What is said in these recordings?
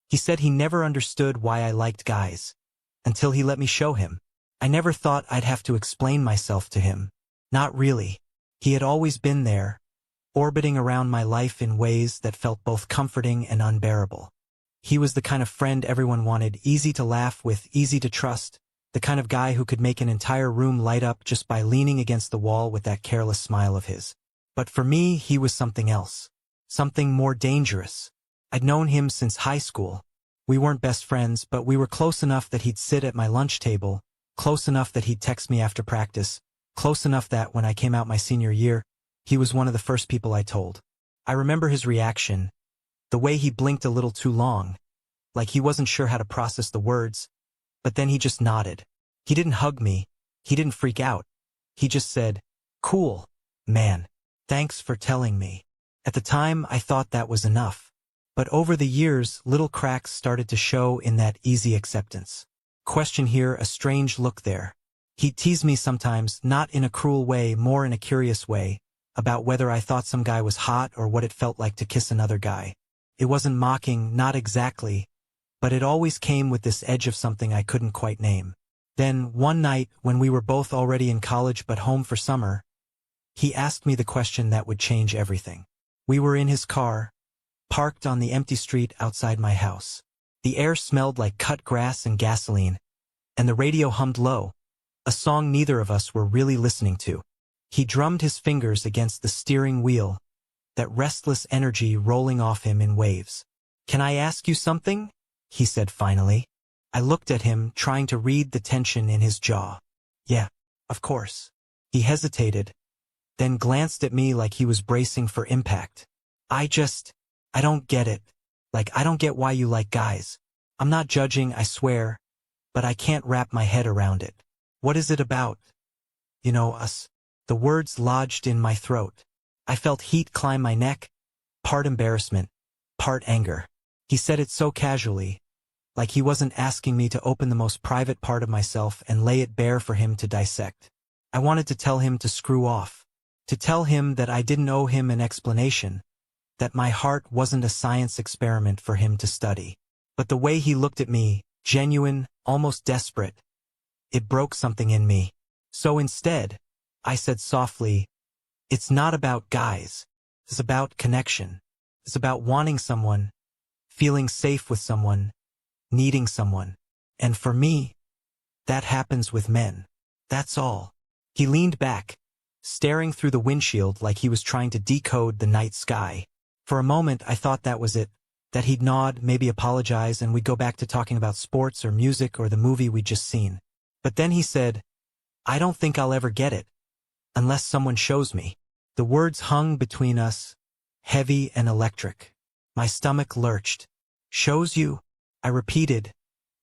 He said he never understood why I liked guys, until he let me show him. I never thought I'd have to explain myself to him. Not really. He had always been there, orbiting around my life in ways that felt both comforting and unbearable. He was the kind of friend everyone wanted, easy to laugh with, easy to trust, the kind of guy who could make an entire room light up just by leaning against the wall with that careless smile of his. But for me, he was something else. Something more dangerous. I'd known him since high school. We weren't best friends, but we were close enough that he'd sit at my lunch table, close enough that he'd text me after practice, close enough that when I came out my senior year, he was one of the first people I told. I remember his reaction, the way he blinked a little too long, like he wasn't sure how to process the words, but then he just nodded. He didn't hug me. He didn't freak out. He just said, "Cool, man. Thanks for telling me." At the time, I thought that was enough. But over the years, little cracks started to show in that easy acceptance. Question here, a strange look there. He'd tease me sometimes, not in a cruel way, more in a curious way, about whether I thought some guy was hot or what it felt like to kiss another guy. It wasn't mocking, not exactly, but it always came with this edge of something I couldn't quite name. Then, one night, when we were both already in college but home for summer, he asked me the question that would change everything. We were in his car, parked on the empty street outside my house. The air smelled like cut grass and gasoline, and the radio hummed low, a song neither of us were really listening to. He drummed his fingers against the steering wheel, that restless energy rolling off him in waves. "Can I ask you something?" he said finally. I looked at him, trying to read the tension in his jaw. "Yeah, of course." He hesitated, then glanced at me like he was bracing for impact. I don't get it. Like, I don't get why you like guys. I'm not judging, I swear, but I can't wrap my head around it. What is it about? You know, us." The words lodged in my throat. I felt heat climb my neck, part embarrassment, part anger. He said it so casually, like he wasn't asking me to open the most private part of myself and lay it bare for him to dissect. I wanted to tell him to screw off, to tell him that I didn't owe him an explanation, that my heart wasn't a science experiment for him to study. But the way he looked at me, genuine, almost desperate, it broke something in me. So instead, I said softly, "It's not about guys. It's about connection. It's about wanting someone, feeling safe with someone, needing someone. And for me, that happens with men. That's all." He leaned back, staring through the windshield like he was trying to decode the night sky. For a moment, I thought that was it, that he'd nod, maybe apologize, and we'd go back to talking about sports or music or the movie we'd just seen. But then he said, "I don't think I'll ever get it, unless someone shows me." The words hung between us, heavy and electric. My stomach lurched. "Shows you?" I repeated,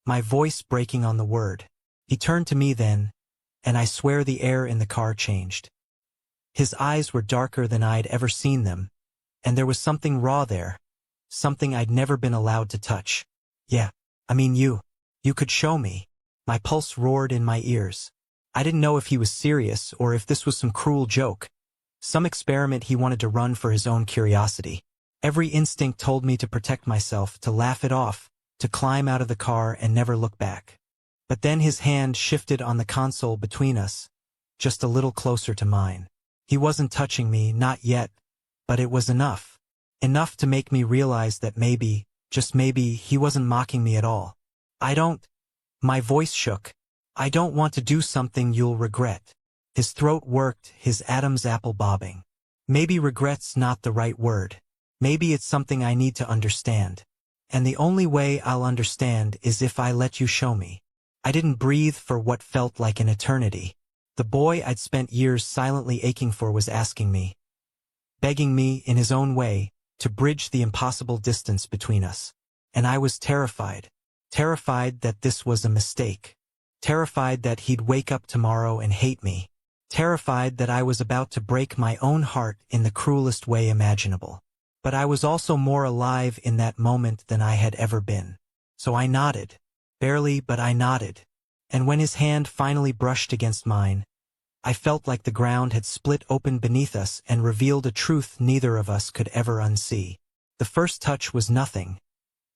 my voice breaking on the word. He turned to me then, and I swear the air in the car changed. His eyes were darker than I'd ever seen them, and there was something raw there, something I'd never been allowed to touch. "Yeah, I mean you could show me." My pulse roared in my ears. I didn't know if he was serious or if this was some cruel joke, some experiment he wanted to run for his own curiosity. Every instinct told me to protect myself, to laugh it off, to climb out of the car and never look back. But then his hand shifted on the console between us, just a little closer to mine. He wasn't touching me, not yet, but it was enough. Enough to make me realize that maybe, just maybe, he wasn't mocking me at all. My voice shook. "I don't want to do something you'll regret." His throat worked, his Adam's apple bobbing. Maybe regret's not the right word. Maybe it's something I need to understand. And the only way I'll understand is if I let you show me. I didn't breathe for what felt like an eternity. The boy I'd spent years silently aching for was asking me, begging me, in his own way, to bridge the impossible distance between us. And I was terrified. Terrified that this was a mistake. Terrified that he'd wake up tomorrow and hate me. Terrified that I was about to break my own heart in the cruelest way imaginable. But I was also more alive in that moment than I had ever been. So I nodded. Barely, but I nodded. And when his hand finally brushed against mine, I felt like the ground had split open beneath us and revealed a truth neither of us could ever unsee. The first touch was nothing.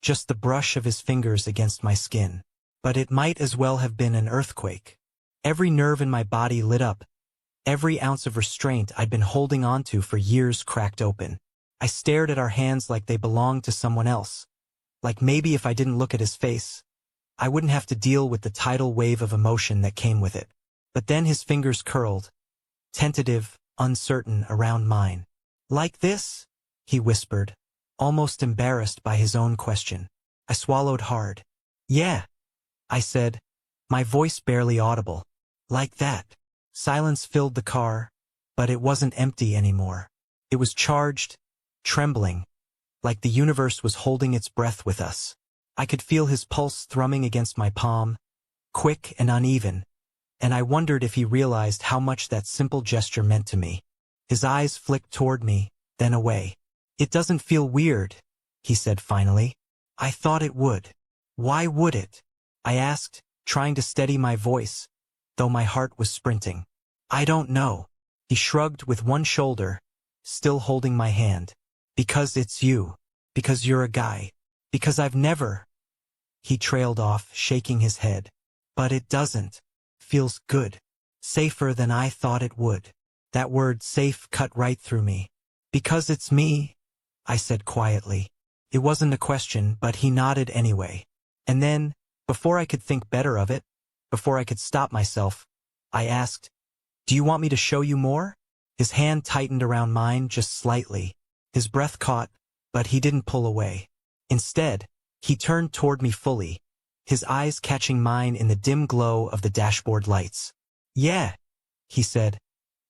just the brush of his fingers against my skin. But it might as well have been an earthquake. Every nerve in my body lit up. Every ounce of restraint I'd been holding onto for years cracked open. I stared at our hands like they belonged to someone else. Like maybe if I didn't look at his face, I wouldn't have to deal with the tidal wave of emotion that came with it. But then his fingers curled, tentative, uncertain, around mine. "Like this?" he whispered, almost embarrassed by his own question. I swallowed hard. "Yeah," I said, my voice barely audible. "Like that." Silence filled the car, but it wasn't empty anymore. It was charged, trembling, like the universe was holding its breath with us. I could feel his pulse thrumming against my palm, quick and uneven, and I wondered if he realized how much that simple gesture meant to me. His eyes flicked toward me, then away. "It doesn't feel weird," he said finally. "I thought it would." "Why would it?" I asked, trying to steady my voice, though my heart was sprinting. "I don't know." He shrugged with one shoulder, still holding my hand. "Because it's you. Because you're a guy. Because I've never—" He trailed off, shaking his head. "But it doesn't. Feels good. Safer than I thought it would." That word safe cut right through me. "Because it's me," I said quietly. It wasn't a question, but he nodded anyway. And then, before I could think better of it, before I could stop myself, I asked, "Do you want me to show you more?" His hand tightened around mine just slightly. His breath caught, but he didn't pull away. Instead, he turned toward me fully, his eyes catching mine in the dim glow of the dashboard lights. "Yeah," he said,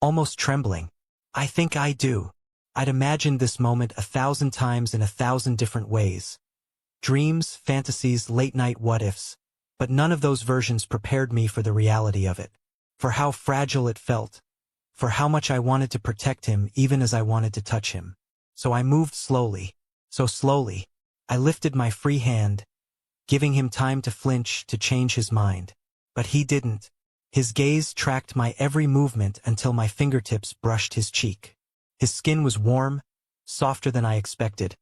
almost trembling. "I think I do." I'd imagined this moment 1,000 times in 1,000 different ways. Dreams, fantasies, late-night what-ifs, but none of those versions prepared me for the reality of it, for how fragile it felt, for how much I wanted to protect him even as I wanted to touch him. So I moved slowly, so slowly. I lifted my free hand, giving him time to flinch, to change his mind. But he didn't. His gaze tracked my every movement until my fingertips brushed his cheek. His skin was warm, softer than I expected,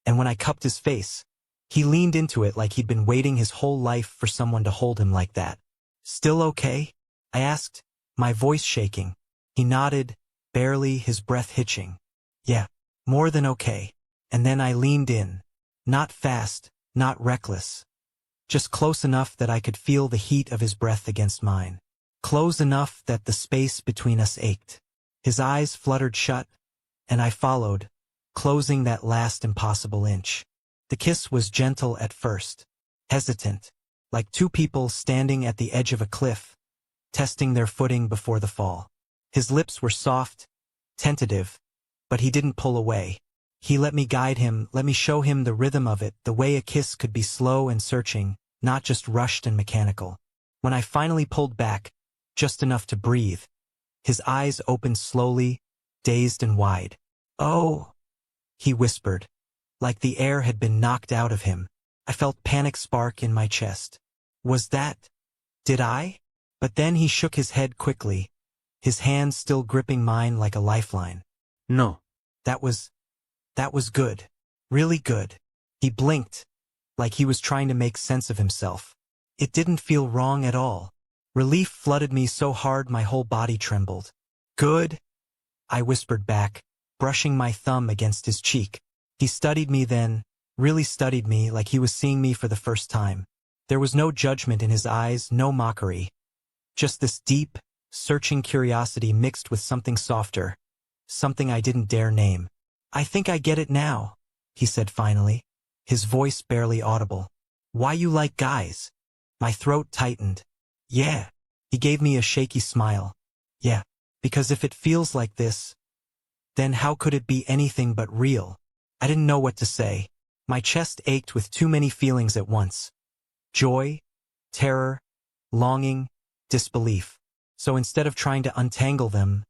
and when I cupped his face, he leaned into it like he'd been waiting his whole life for someone to hold him like that. "Still okay?" I asked, my voice shaking. He nodded, barely, his breath hitching. "Yeah, more than okay." And then I leaned in. Not fast, not reckless. Just close enough that I could feel the heat of his breath against mine. Close enough that the space between us ached. His eyes fluttered shut, and I followed, closing that last impossible inch. The kiss was gentle at first, hesitant, like two people standing at the edge of a cliff, testing their footing before the fall. His lips were soft, tentative, but he didn't pull away. He let me guide him, let me show him the rhythm of it, the way a kiss could be slow and searching, not just rushed and mechanical. When I finally pulled back, just enough to breathe, his eyes opened slowly, dazed and wide. "Oh," he whispered, like the air had been knocked out of him. I felt panic spark in my chest. Was that? Did I? But then he shook his head quickly, his hand still gripping mine like a lifeline. "No. That was good. Really good." He blinked, like he was trying to make sense of himself. It didn't feel wrong at all. Relief flooded me so hard my whole body trembled. "Good?" I whispered back, brushing my thumb against his cheek. He studied me then, really studied me like he was seeing me for the first time. There was no judgment in his eyes, no mockery. Just this deep, searching curiosity mixed with something softer, something I didn't dare name. "I think I get it now," he said finally, his voice barely audible. "Why you like guys?" My throat tightened. "Yeah." He gave me a shaky smile. "Yeah. Because if it feels like this, then how could it be anything but real?" I didn't know what to say. My chest ached with too many feelings at once. Joy, terror, longing, disbelief. So instead of trying to untangle them,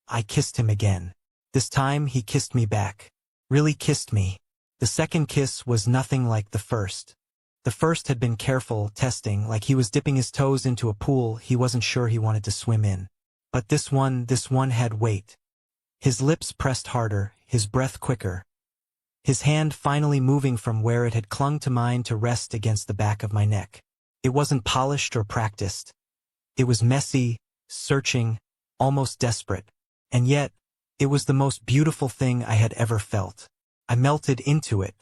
I kissed him again. This time he kissed me back. Really kissed me. The second kiss was nothing like the first. The first had been careful, testing, like he was dipping his toes into a pool he wasn't sure he wanted to swim in. But this one had weight. His lips pressed harder, his breath quicker. his hand finally moving from where it had clung to mine to rest against the back of my neck. It wasn't polished or practiced. It was messy, searching, almost desperate. And yet, it was the most beautiful thing I had ever felt. I melted into it,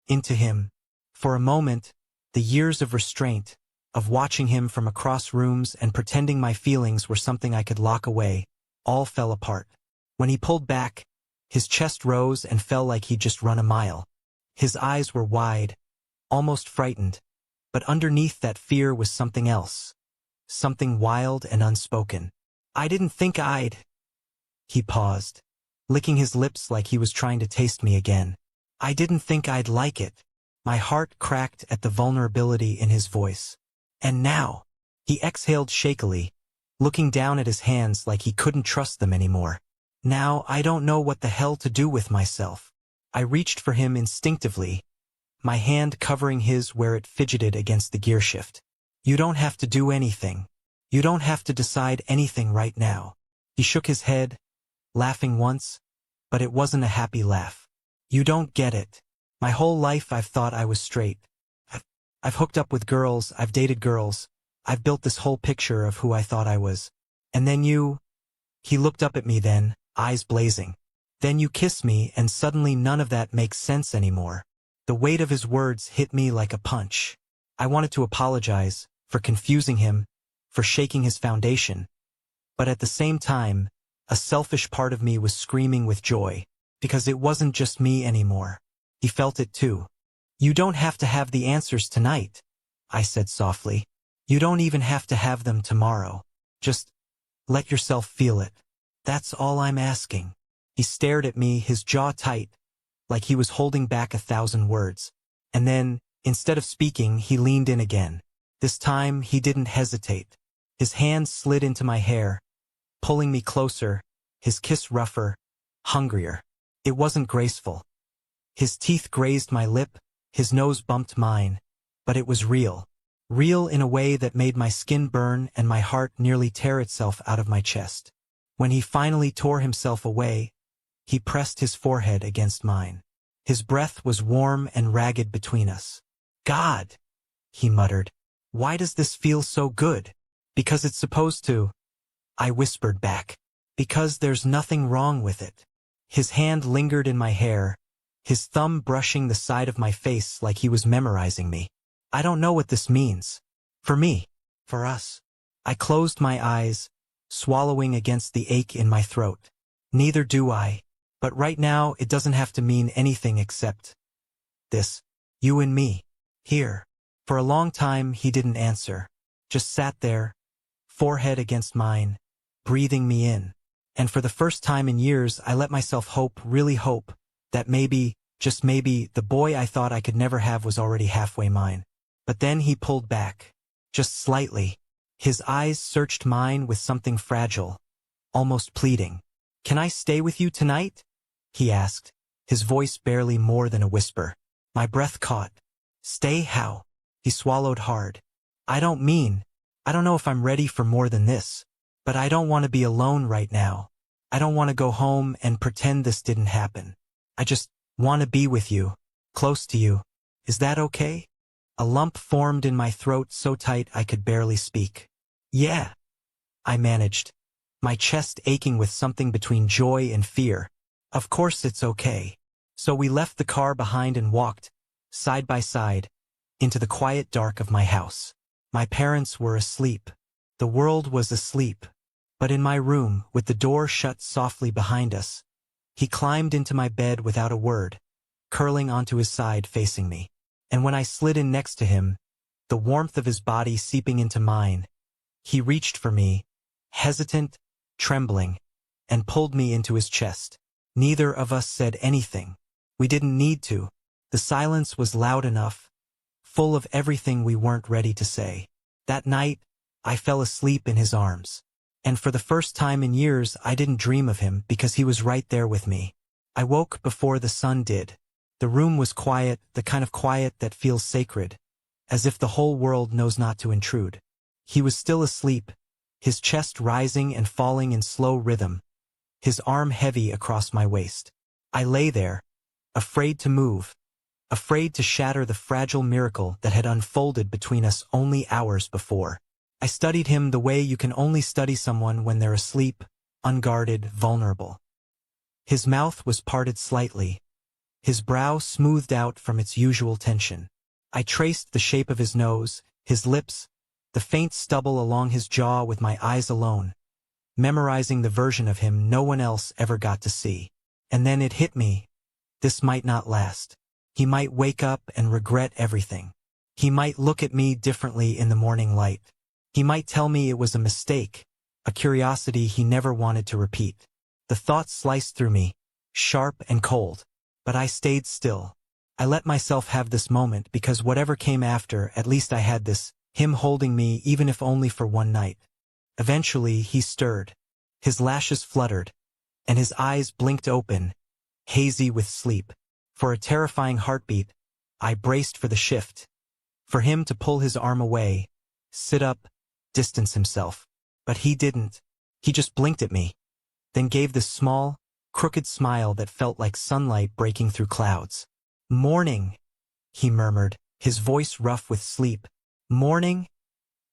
into him. For a moment, the years of restraint, of watching him from across rooms and pretending my feelings were something I could lock away, all fell apart. When he pulled back, his chest rose and fell like he'd just run a mile. His eyes were wide, almost frightened, but underneath that fear was something else. Something wild and unspoken. I didn't think I'd... He paused, licking his lips like he was trying to taste me again. I didn't think I'd like it. My heart cracked at the vulnerability in his voice. And now, he exhaled shakily, looking down at his hands like he couldn't trust them anymore. Now I don't know what the hell to do with myself. I reached for him instinctively, my hand covering his where it fidgeted against the gearshift. You don't have to do anything. You don't have to decide anything right now. He shook his head, laughing once, but it wasn't a happy laugh. You don't get it. My whole life I've thought I was straight. I've hooked up with girls, I've dated girls, I've built this whole picture of who I thought I was. And then you... He looked up at me then, eyes blazing. Then you kiss me and suddenly none of that makes sense anymore. The weight of his words hit me like a punch. I wanted to apologize, for confusing him, for shaking his foundation. But at the same time, a selfish part of me was screaming with joy, because it wasn't just me anymore. He felt it too. You don't have to have the answers tonight, I said softly. You don't even have to have them tomorrow. Just let yourself feel it. That's all I'm asking. He stared at me, his jaw tight, like he was holding back 1,000 words. And then, instead of speaking, he leaned in again. This time, he didn't hesitate. His hand slid into my hair, pulling me closer, his kiss rougher, hungrier. It wasn't graceful. His teeth grazed my lip, his nose bumped mine, but it was real. Real in a way that made my skin burn and my heart nearly tear itself out of my chest. When he finally tore himself away, he pressed his forehead against mine. His breath was warm and ragged between us. God, he muttered, why does this feel so good? Because it's supposed to, I whispered back. Because there's nothing wrong with it. His hand lingered in my hair, his thumb brushing the side of my face like he was memorizing me. I don't know what this means. For me. For us. I closed my eyes, swallowing against the ache in my throat. Neither do I. But right now it doesn't have to mean anything except this. You and me. Here. For a long time he didn't answer. Just sat there, forehead against mine, breathing me in. And for the first time in years I let myself hope, really hope, that maybe, just maybe, the boy I thought I could never have was already halfway mine. But then he pulled back. Just slightly. His eyes searched mine with something fragile, almost pleading. Can I stay with you tonight? He asked, his voice barely more than a whisper. My breath caught. Stay how? He swallowed hard. I don't know if I'm ready for more than this. But I don't want to be alone right now. I don't want to go home and pretend this didn't happen. I just want to be with you, close to you. Is that okay? A lump formed in my throat so tight I could barely speak. Yeah, I managed, my chest aching with something between joy and fear. Of course it's okay. So we left the car behind and walked, side by side, into the quiet dark of my house. My parents were asleep. The world was asleep. But in my room, with the door shut softly behind us, he climbed into my bed without a word, curling onto his side facing me. And when I slid in next to him, the warmth of his body seeping into mine, he reached for me, hesitant, trembling, and pulled me into his chest. Neither of us said anything. We didn't need to. The silence was loud enough, full of everything we weren't ready to say. That night, I fell asleep in his arms. And for the first time in years I didn't dream of him because he was right there with me. I woke before the sun did. The room was quiet, the kind of quiet that feels sacred, as if the whole world knows not to intrude. He was still asleep, his chest rising and falling in slow rhythm, his arm heavy across my waist. I lay there, afraid to move, afraid to shatter the fragile miracle that had unfolded between us only hours before. I studied him the way you can only study someone when they're asleep, unguarded, vulnerable. His mouth was parted slightly, his brow smoothed out from its usual tension. I traced the shape of his nose, his lips, the faint stubble along his jaw with my eyes alone, memorizing the version of him no one else ever got to see. And then it hit me. This might not last. He might wake up and regret everything. He might look at me differently in the morning light. He might tell me it was a mistake, a curiosity he never wanted to repeat. The thought sliced through me, sharp and cold. But I stayed still. I let myself have this moment because whatever came after, at least I had this, him holding me even if only for one night. Eventually he stirred. His lashes fluttered, and his eyes blinked open, hazy with sleep. For a terrifying heartbeat, I braced for the shift. For him to pull his arm away, sit up, distance himself. But he didn't. He just blinked at me, then gave this small, crooked smile that felt like sunlight breaking through clouds. "Morning," he murmured, his voice rough with sleep. "Morning?"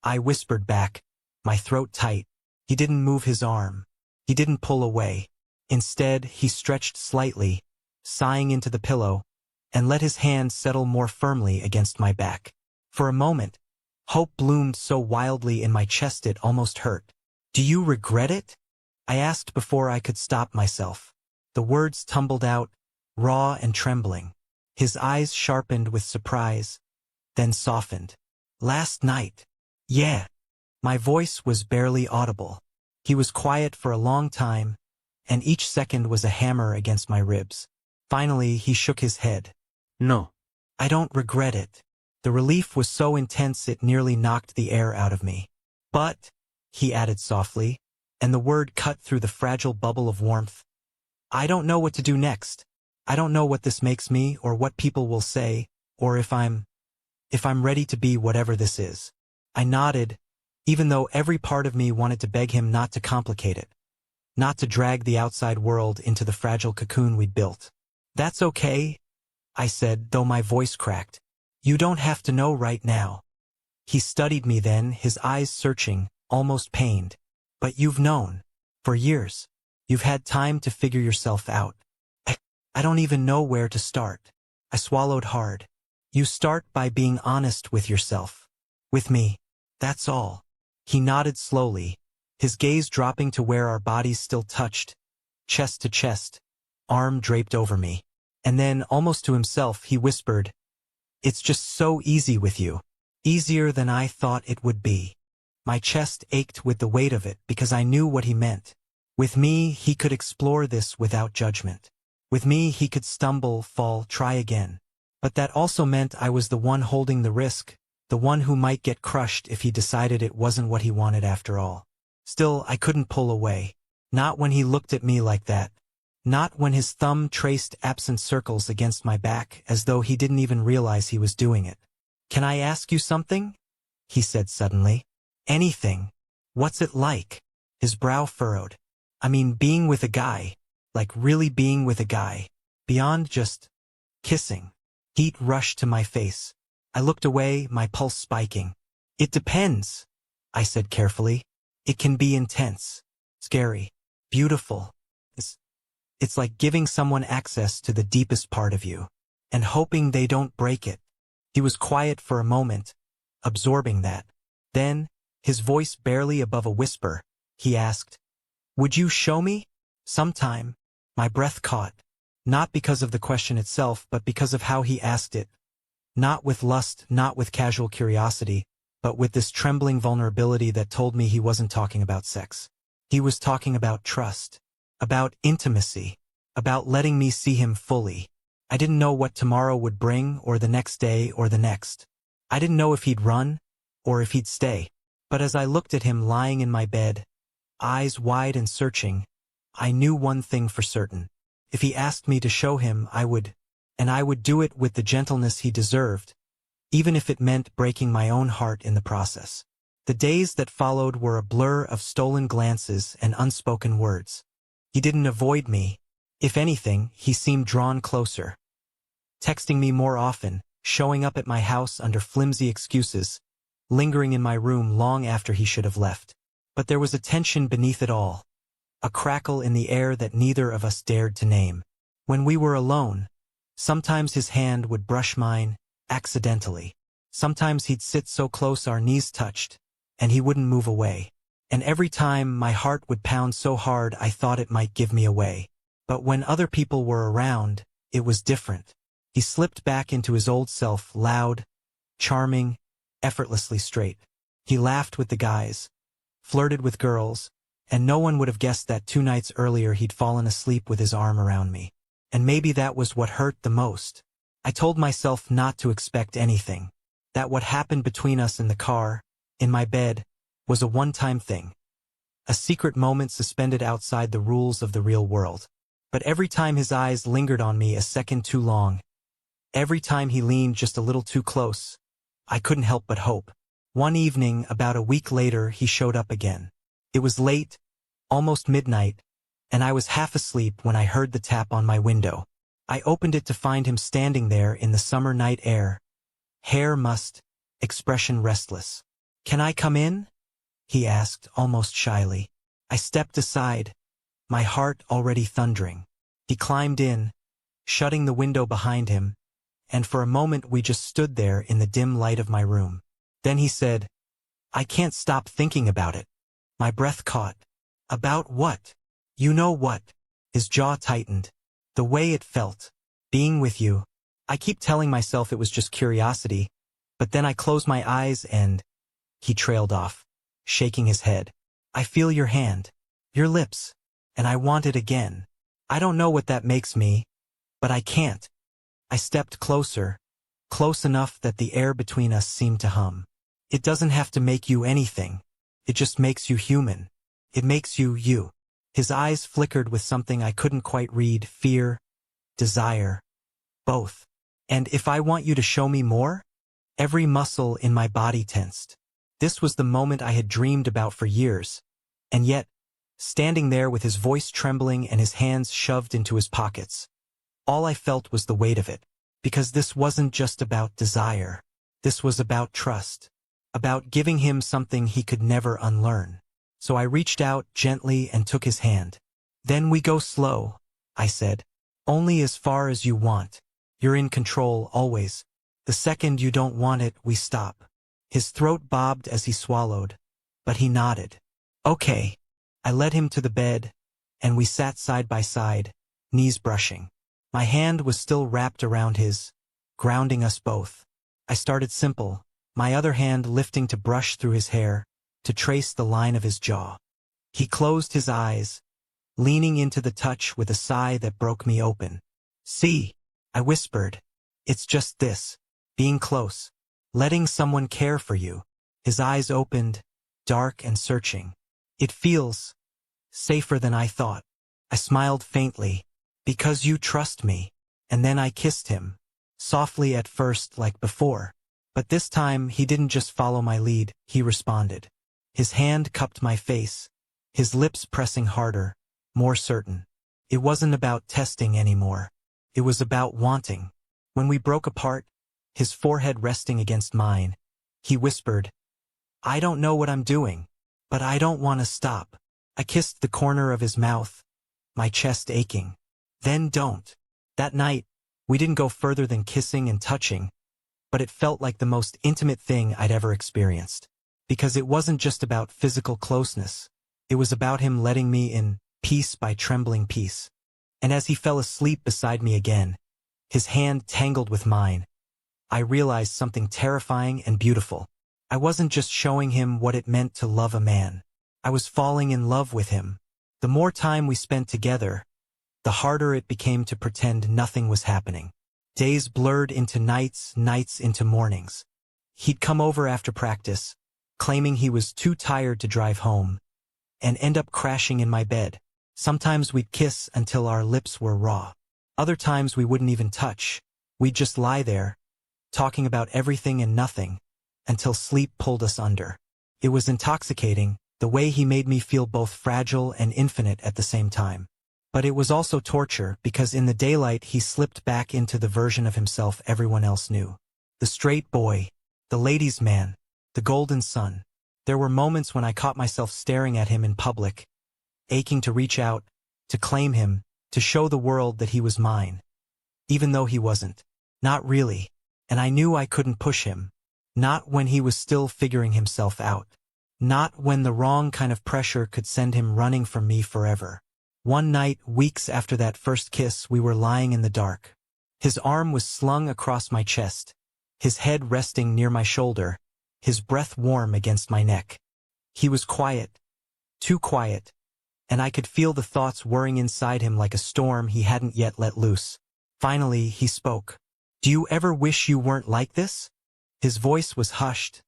I whispered back, my throat tight. He didn't move his arm. He didn't pull away. Instead, he stretched slightly, sighing into the pillow, and let his hand settle more firmly against my back. For a moment, hope bloomed so wildly in my chest it almost hurt. "Do you regret it?" I asked before I could stop myself. The words tumbled out, raw and trembling. His eyes sharpened with surprise, then softened. "Last night." "Yeah." My voice was barely audible. He was quiet for a long time, and each second was a hammer against my ribs. Finally, he shook his head. "No." "I don't regret it." The relief was so intense it nearly knocked the air out of me. "But," he added softly, and the word cut through the fragile bubble of warmth, "I don't know what to do next. I don't know what this makes me, or what people will say, or if I'm ready to be whatever this is." I nodded, even though every part of me wanted to beg him not to complicate it, not to drag the outside world into the fragile cocoon we'd built. "That's okay," I said, though my voice cracked. "You don't have to know right now." He studied me then, his eyes searching, almost pained. "But you've known. For years. You've had time to figure yourself out." I don't even know where to start. I swallowed hard. "You start by being honest with yourself. With me. That's all." He nodded slowly, his gaze dropping to where our bodies still touched, chest to chest, arm draped over me. And then, almost to himself, he whispered, "It's just so easy with you. Easier than I thought it would be." My chest ached with the weight of it because I knew what he meant. With me, he could explore this without judgment. With me, he could stumble, fall, try again. But that also meant I was the one holding the risk, the one who might get crushed if he decided it wasn't what he wanted after all. Still, I couldn't pull away. Not when he looked at me like that. Not when his thumb traced absent circles against my back as though he didn't even realize he was doing it. "Can I ask you something?" he said suddenly. "Anything. What's it like?" His brow furrowed. "I mean, being with a guy. Like really being with a guy. Beyond just kissing." Heat rushed to my face. I looked away, my pulse spiking. "It depends," I said carefully. "It can be intense, scary, beautiful. It's like giving someone access to the deepest part of you, and hoping they don't break it." He was quiet for a moment, absorbing that. Then, his voice barely above a whisper, he asked, "Would you show me? Sometime?" My breath caught, not because of the question itself, but because of how he asked it. Not with lust, not with casual curiosity, but with this trembling vulnerability that told me he wasn't talking about sex. He was talking about trust, about intimacy, about letting me see him fully. I didn't know what tomorrow would bring, or the next day, or the next. I didn't know if he'd run, or if he'd stay. But as I looked at him lying in my bed, eyes wide and searching, I knew one thing for certain. If he asked me to show him, I would, and I would do it with the gentleness he deserved, even if it meant breaking my own heart in the process. The days that followed were a blur of stolen glances and unspoken words. He didn't avoid me. If anything, he seemed drawn closer. texting me more often, showing up at my house under flimsy excuses, lingering in my room long after he should have left. But there was a tension beneath it all, a crackle in the air that neither of us dared to name. When we were alone, sometimes his hand would brush mine, accidentally. Sometimes he'd sit so close our knees touched, and he wouldn't move away. And every time my heart would pound so hard I thought it might give me away. But when other people were around, it was different. He slipped back into his old self, loud, charming, effortlessly straight. He laughed with the guys, flirted with girls, and no one would have guessed that 2 nights earlier he'd fallen asleep with his arm around me. And maybe that was what hurt the most. I told myself not to expect anything, that what happened between us in the car, in my bed, was a one-time thing, a secret moment suspended outside the rules of the real world. But every time his eyes lingered on me a second too long, every time he leaned just a little too close, I couldn't help but hope. One evening, about a week later, he showed up again. It was late, almost midnight, and I was half asleep when I heard the tap on my window. I opened it to find him standing there in the summer night air, hair mussed, expression restless. "Can I come in?" he asked, almost shyly. I stepped aside, my heart already thundering. He climbed in, shutting the window behind him, and for a moment we just stood there in the dim light of my room. Then he said, "I can't stop thinking about it." My breath caught. "About what?" "You know what." His jaw tightened. "The way it felt, being with you." I keep telling myself it was just curiosity, but then I close my eyes and... He trailed off, shaking his head. "I feel your hand, your lips, and I want it again. I don't know what that makes me, but I can't." I stepped closer, close enough that the air between us seemed to hum. "It doesn't have to make you anything. It just makes you human. It makes you you." His eyes flickered with something I couldn't quite read, fear, desire, both. "And if I want you to show me more?" Every muscle in my body tensed. This was the moment I had dreamed about for years, and yet, standing there with his voice trembling and his hands shoved into his pockets, all I felt was the weight of it, because this wasn't just about desire. This was about trust, about giving him something he could never unlearn. So I reached out gently and took his hand. "Then we go slow," I said. "Only as far as you want. You're in control always. The second you don't want it, we stop." His throat bobbed as he swallowed, but he nodded. "Okay." I led him to the bed, and we sat side by side, knees brushing. My hand was still wrapped around his, grounding us both. I started simple, my other hand lifting to brush through his hair, to trace the line of his jaw. He closed his eyes, leaning into the touch with a sigh that broke me open. "See," I whispered. "It's just this, being close. Letting someone care for you." His eyes opened, dark and searching. "It feels safer than I thought." I smiled faintly. "Because you trust me." And then I kissed him, softly at first like before. But this time he didn't just follow my lead, he responded. His hand cupped my face, his lips pressing harder, more certain. It wasn't about testing anymore. It was about wanting. When we broke apart, his forehead resting against mine, he whispered, "I don't know what I'm doing, but I don't want to stop." I kissed the corner of his mouth, my chest aching. "Then don't." That night, we didn't go further than kissing and touching, but it felt like the most intimate thing I'd ever experienced. Because it wasn't just about physical closeness. It was about him letting me in, piece by trembling piece. And as he fell asleep beside me again, his hand tangled with mine, I realized something terrifying and beautiful. I wasn't just showing him what it meant to love a man. I was falling in love with him. The more time we spent together, the harder it became to pretend nothing was happening. Days blurred into nights, nights into mornings. He'd come over after practice, claiming he was too tired to drive home, and end up crashing in my bed. Sometimes we'd kiss until our lips were raw. Other times we wouldn't even touch. We'd just lie there, talking about everything and nothing, until sleep pulled us under. It was intoxicating, the way he made me feel both fragile and infinite at the same time. But it was also torture because in the daylight he slipped back into the version of himself everyone else knew. The straight boy, the ladies' man, the golden son. There were moments when I caught myself staring at him in public, aching to reach out, to claim him, to show the world that he was mine. Even though he wasn't. Not really. And I knew I couldn't push him. Not when he was still figuring himself out. Not when the wrong kind of pressure could send him running from me forever. One night, weeks after that first kiss, we were lying in the dark. His arm was slung across my chest, his head resting near my shoulder, his breath warm against my neck. He was quiet, too quiet, and I could feel the thoughts whirring inside him like a storm he hadn't yet let loose. Finally, he spoke. "Do you ever wish you weren't like this?" His voice was hushed,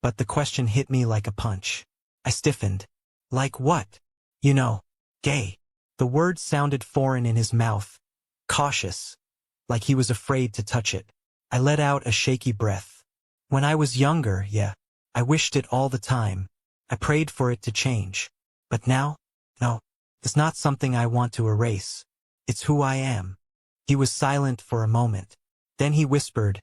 but the question hit me like a punch. I stiffened. Like what? You know, gay. The word sounded foreign in his mouth, cautious, like he was afraid to touch it. I let out a shaky breath. When I was younger, yeah, I wished it all the time. I prayed for it to change. But now? No, it's not something I want to erase. It's who I am. He was silent for a moment. Then he whispered,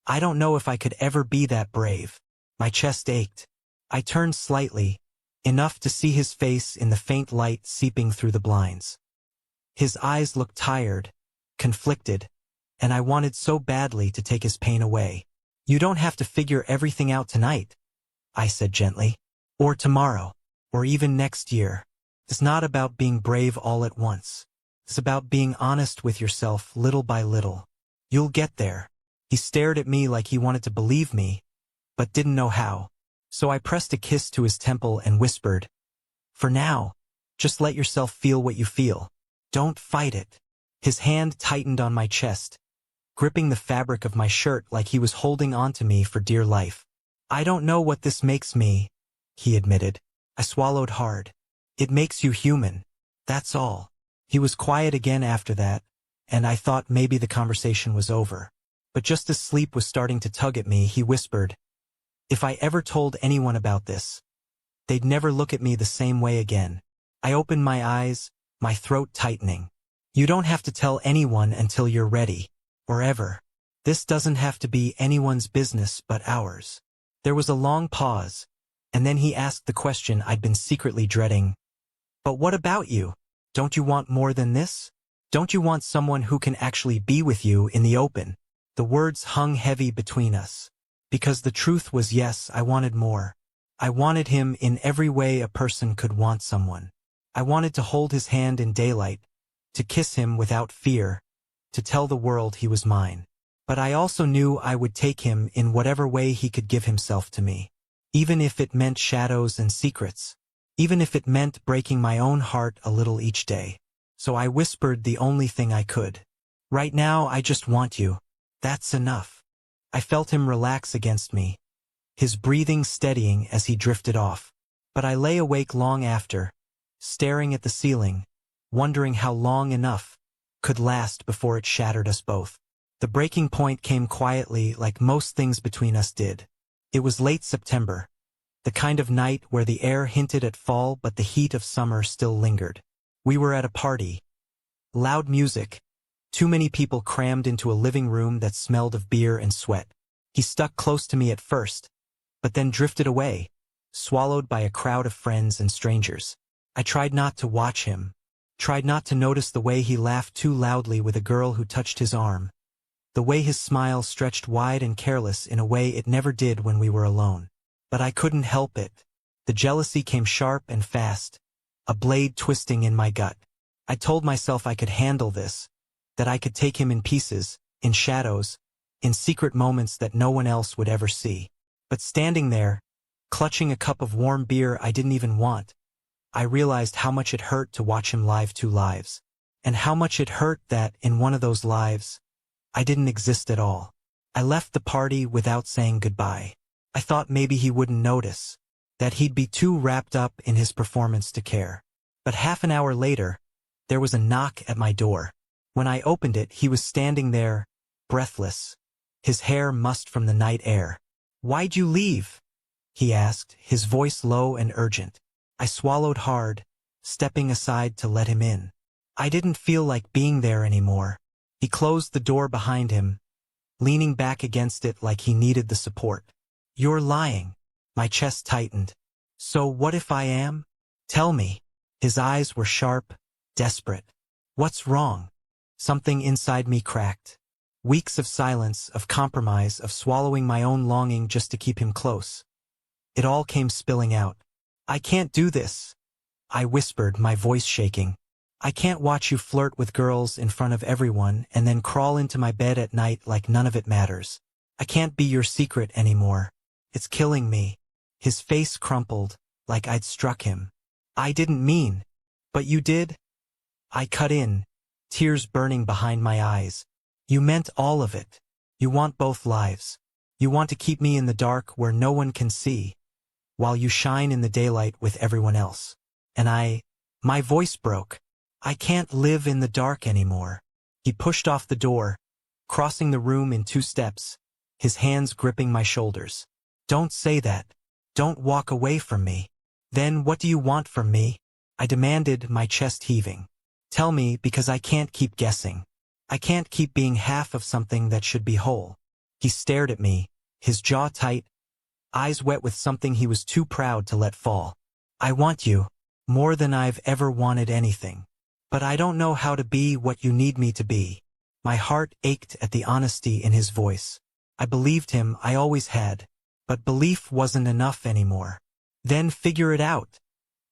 "I don't know if I could ever be that brave." My chest ached. I turned slightly, enough to see his face in the faint light seeping through the blinds. His eyes looked tired, conflicted, and I wanted so badly to take his pain away. "You don't have to figure everything out tonight," I said gently. "Or tomorrow, or even next year. It's not about being brave all at once. It's about being honest with yourself little by little. You'll get there." He stared at me like he wanted to believe me, but didn't know how. So I pressed a kiss to his temple and whispered, "For now, just let yourself feel what you feel. Don't fight it." His hand tightened on my chest, gripping the fabric of my shirt like he was holding on to me for dear life. "I don't know what this makes me," he admitted. I swallowed hard. "It makes you human. That's all." He was quiet again after that, and I thought maybe the conversation was over. But just as sleep was starting to tug at me, he whispered, "If I ever told anyone about this, they'd never look at me the same way again." I opened my eyes, my throat tightening. "You don't have to tell anyone until you're ready, or ever. This doesn't have to be anyone's business but ours." There was a long pause, and then he asked the question I'd been secretly dreading. "But what about you? Don't you want more than this? Don't you want someone who can actually be with you in the open?" The words hung heavy between us. Because the truth was, yes, I wanted more. I wanted him in every way a person could want someone. I wanted to hold his hand in daylight, to kiss him without fear, to tell the world he was mine. But I also knew I would take him in whatever way he could give himself to me. Even if it meant shadows and secrets. Even if it meant breaking my own heart a little each day. So I whispered the only thing I could. "Right now I just want you. That's enough." I felt him relax against me, his breathing steadying as he drifted off. But I lay awake long after, staring at the ceiling, wondering how long enough could last before it shattered us both. The breaking point came quietly, like most things between us did. It was late September, the kind of night where the air hinted at fall but the heat of summer still lingered. We were at a party. Loud music. Too many people crammed into a living room that smelled of beer and sweat. He stuck close to me at first, but then drifted away, swallowed by a crowd of friends and strangers. I tried not to watch him, tried not to notice the way he laughed too loudly with a girl who touched his arm, the way his smile stretched wide and careless in a way it never did when we were alone. But I couldn't help it. The jealousy came sharp and fast, a blade twisting in my gut. I told myself I could handle this, that I could take him in pieces, in shadows, in secret moments that no one else would ever see. But standing there, clutching a cup of warm beer I didn't even want, I realized how much it hurt to watch him live two lives. And how much it hurt that, in one of those lives, I didn't exist at all. I left the party without saying goodbye. I thought maybe he wouldn't notice, that he'd be too wrapped up in his performance to care. But half an hour later, there was a knock at my door. When I opened it, he was standing there, breathless, his hair mussed from the night air. "Why'd you leave?" he asked, his voice low and urgent. I swallowed hard, stepping aside to let him in. I didn't feel like being there anymore. He closed the door behind him, leaning back against it like he needed the support. You're lying. My chest tightened. So what if I am? Tell me. His eyes were sharp, desperate. What's wrong? Something inside me cracked. Weeks of silence, of compromise, of swallowing my own longing just to keep him close. It all came spilling out. I can't do this, I whispered, my voice shaking. I can't watch you flirt with girls in front of everyone and then crawl into my bed at night like none of it matters. I can't be your secret anymore. It's killing me. His face crumpled, like I'd struck him. I didn't mean. But you did? I cut in, tears burning behind my eyes. You meant all of it. You want both lives. You want to keep me in the dark where no one can see, while you shine in the daylight with everyone else. And my voice broke. I can't live in the dark anymore. He pushed off the door, crossing the room in 2 steps, his hands gripping my shoulders. Don't say that. Don't walk away from me. Then what do you want from me? I demanded, my chest heaving. Tell me, because I can't keep guessing. I can't keep being half of something that should be whole. He stared at me, his jaw tight, eyes wet with something he was too proud to let fall. I want you, more than I've ever wanted anything. But I don't know how to be what you need me to be. My heart ached at the honesty in his voice. I believed him, I always had. But belief wasn't enough anymore. Then figure it out,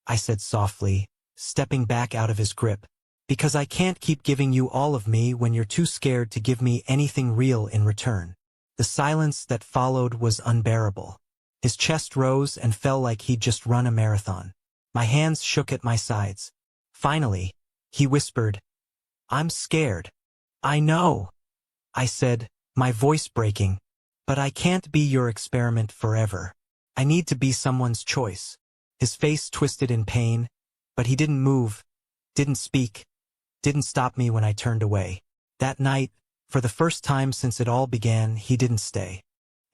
I said softly, stepping back out of his grip. Because I can't keep giving you all of me when you're too scared to give me anything real in return. The silence that followed was unbearable. His chest rose and fell like he'd just run a marathon. My hands shook at my sides. Finally, he whispered, I'm scared. I know, I said, my voice breaking. But I can't be your experiment forever. I need to be someone's choice. His face twisted in pain, but he didn't move, didn't speak, didn't stop me when I turned away. That night, for the first time since it all began, he didn't stay.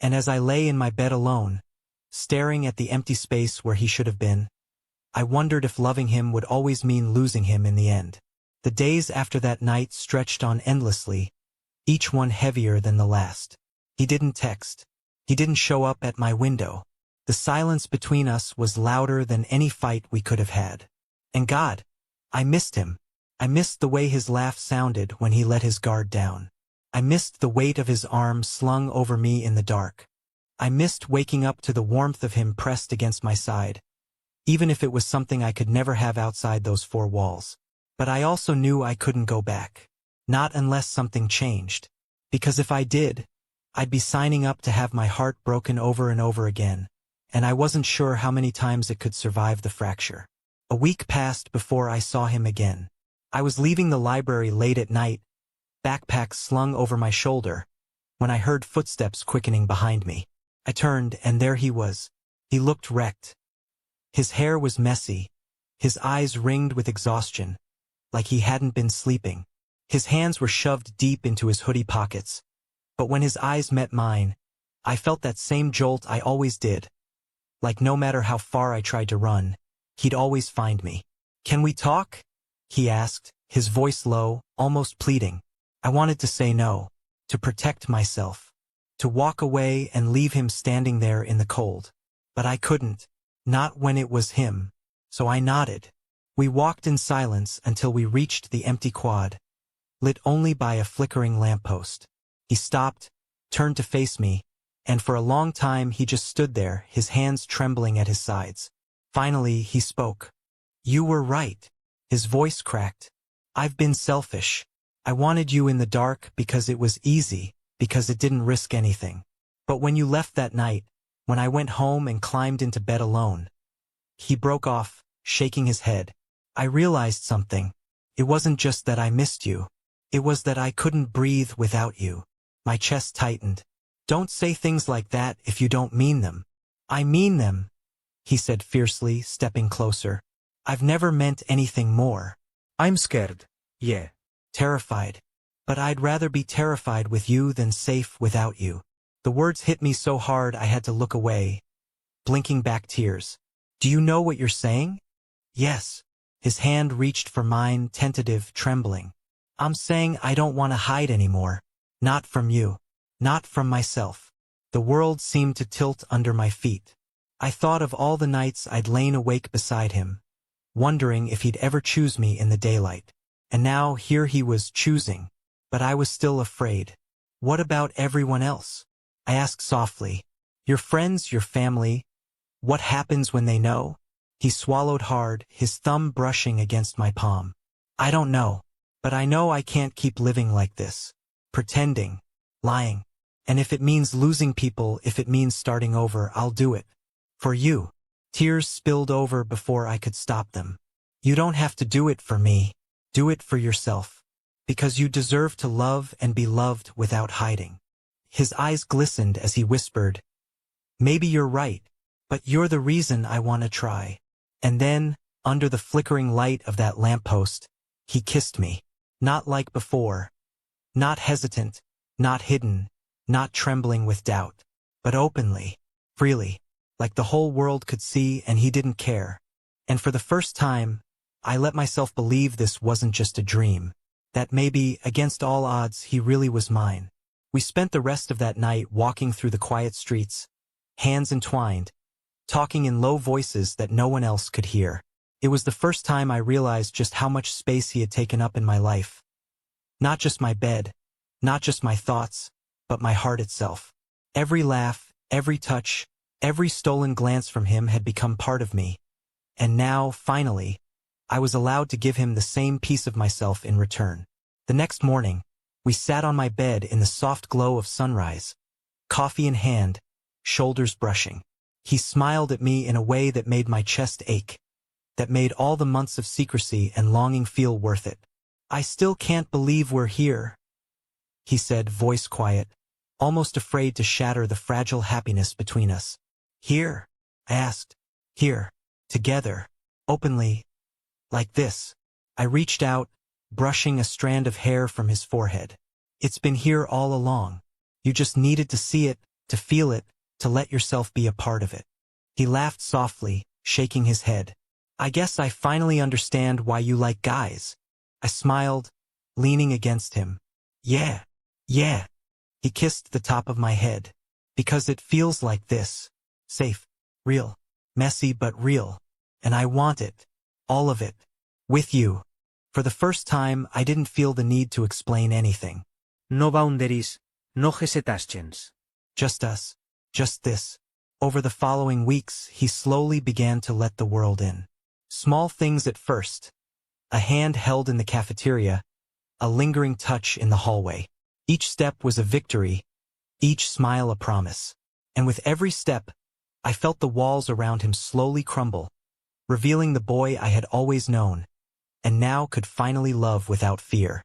And as I lay in my bed alone, staring at the empty space where he should have been, I wondered if loving him would always mean losing him in the end. The days after that night stretched on endlessly, each one heavier than the last. He didn't text. He didn't show up at my window. The silence between us was louder than any fight we could have had. And God, I missed him. I missed the way his laugh sounded when he let his guard down. I missed the weight of his arm slung over me in the dark. I missed waking up to the warmth of him pressed against my side, even if it was something I could never have outside those 4 walls. But I also knew I couldn't go back. Not unless something changed. Because if I did, I'd be signing up to have my heart broken over and over again, and I wasn't sure how many times it could survive the fracture. A week passed before I saw him again. I was leaving the library late at night, backpack slung over my shoulder, when I heard footsteps quickening behind me. I turned, and there he was. He looked wrecked. His hair was messy, his eyes ringed with exhaustion, like he hadn't been sleeping. His hands were shoved deep into his hoodie pockets. But when his eyes met mine, I felt that same jolt I always did. Like no matter how far I tried to run, he'd always find me. Can we talk? He asked, his voice low, almost pleading. I wanted to say no, to protect myself, to walk away and leave him standing there in the cold. But I couldn't, not when it was him. So I nodded. We walked in silence until we reached the empty quad, lit only by a flickering lamppost. He stopped, turned to face me, and for a long time he just stood there, his hands trembling at his sides. Finally, he spoke. You were right. His voice cracked. I've been selfish. I wanted you in the dark because it was easy, because it didn't risk anything. But when you left that night, when I went home and climbed into bed alone, he broke off, shaking his head. I realized something. It wasn't just that I missed you. It was that I couldn't breathe without you. My chest tightened. Don't say things like that if you don't mean them. I mean them, he said fiercely, stepping closer. I've never meant anything more. I'm scared. Yeah. Terrified. But I'd rather be terrified with you than safe without you. The words hit me so hard I had to look away, blinking back tears. Do you know what you're saying? Yes. His hand reached for mine, tentative, trembling. I'm saying I don't want to hide anymore. Not from you. Not from myself. The world seemed to tilt under my feet. I thought of all the nights I'd lain awake beside him, wondering if he'd ever choose me in the daylight. And now here he was choosing. But I was still afraid. What about everyone else? I asked softly. Your friends, your family. What happens when they know? He swallowed hard, his thumb brushing against my palm. I don't know. But I know I can't keep living like this. Pretending. Lying. And if it means losing people, if it means starting over, I'll do it. For you. Tears spilled over before I could stop them. You don't have to do it for me. Do it for yourself. Because you deserve to love and be loved without hiding. His eyes glistened as he whispered, maybe you're right, but you're the reason I want to try. And then, under the flickering light of that lamppost, he kissed me. Not like before. Not hesitant, not hidden, not trembling with doubt, but openly, freely, like the whole world could see and he didn't care. And for the first time, I let myself believe this wasn't just a dream, that maybe, against all odds, he really was mine. We spent the rest of that night walking through the quiet streets, hands entwined, talking in low voices that no one else could hear. It was the first time I realized just how much space he had taken up in my life. Not just my bed, not just my thoughts, but my heart itself. Every laugh, every touch, every stolen glance from him had become part of me. And now, finally, I was allowed to give him the same piece of myself in return. The next morning, we sat on my bed in the soft glow of sunrise, coffee in hand, shoulders brushing. He smiled at me in a way that made my chest ache, that made all the months of secrecy and longing feel worth it. I still can't believe we're here, he said, voice quiet, almost afraid to shatter the fragile happiness between us. Here? I asked. Here. Together. Openly. Like this. I reached out, brushing a strand of hair from his forehead. It's been here all along. You just needed to see it, to feel it, to let yourself be a part of it. He laughed softly, shaking his head. I guess I finally understand why you like guys. I smiled, leaning against him. Yeah. Yeah. He kissed the top of my head. Because it feels like this. Safe. Real. Messy but real. And I want it. All of it. With you. For the first time, I didn't feel the need to explain anything. No boundaries, no hesitations. Just us. Just this. Over the following weeks, he slowly began to let the world in. Small things at first. A hand held in the cafeteria. A lingering touch in the hallway. Each step was a victory. Each smile a promise. And with every step, I felt the walls around him slowly crumble, revealing the boy I had always known, and now could finally love without fear.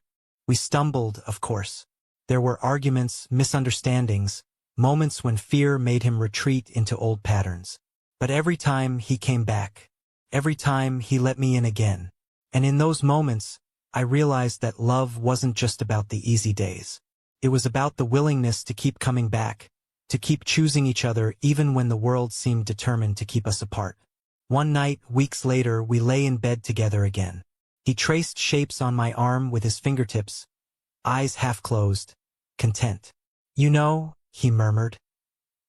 We stumbled, of course. There were arguments, misunderstandings, moments when fear made him retreat into old patterns. But every time he came back, every time he let me in again. And in those moments, I realized that love wasn't just about the easy days. It was about the willingness to keep coming back, to keep choosing each other even when the world seemed determined to keep us apart. One night, weeks later, we lay in bed together again. He traced shapes on my arm with his fingertips, eyes half closed, content. You know, he murmured,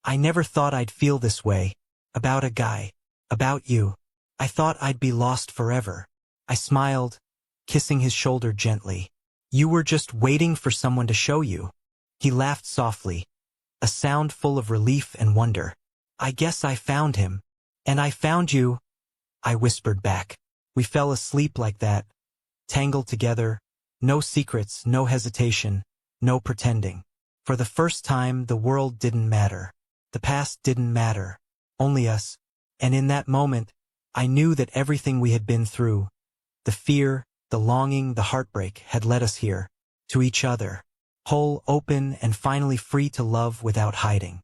I never thought I'd feel this way. About a guy. About you. I thought I'd be lost forever. I smiled, kissing his shoulder gently. You were just waiting for someone to show you. He laughed softly, a sound full of relief and wonder. I guess I found him. And I found you, I whispered back. We fell asleep like that, tangled together, no secrets, no hesitation, no pretending. For the first time, the world didn't matter. The past didn't matter. Only us. And in that moment, I knew that everything we had been through, the fear, the longing, the heartbreak, had led us here, to each other, whole, open, and finally free to love without hiding.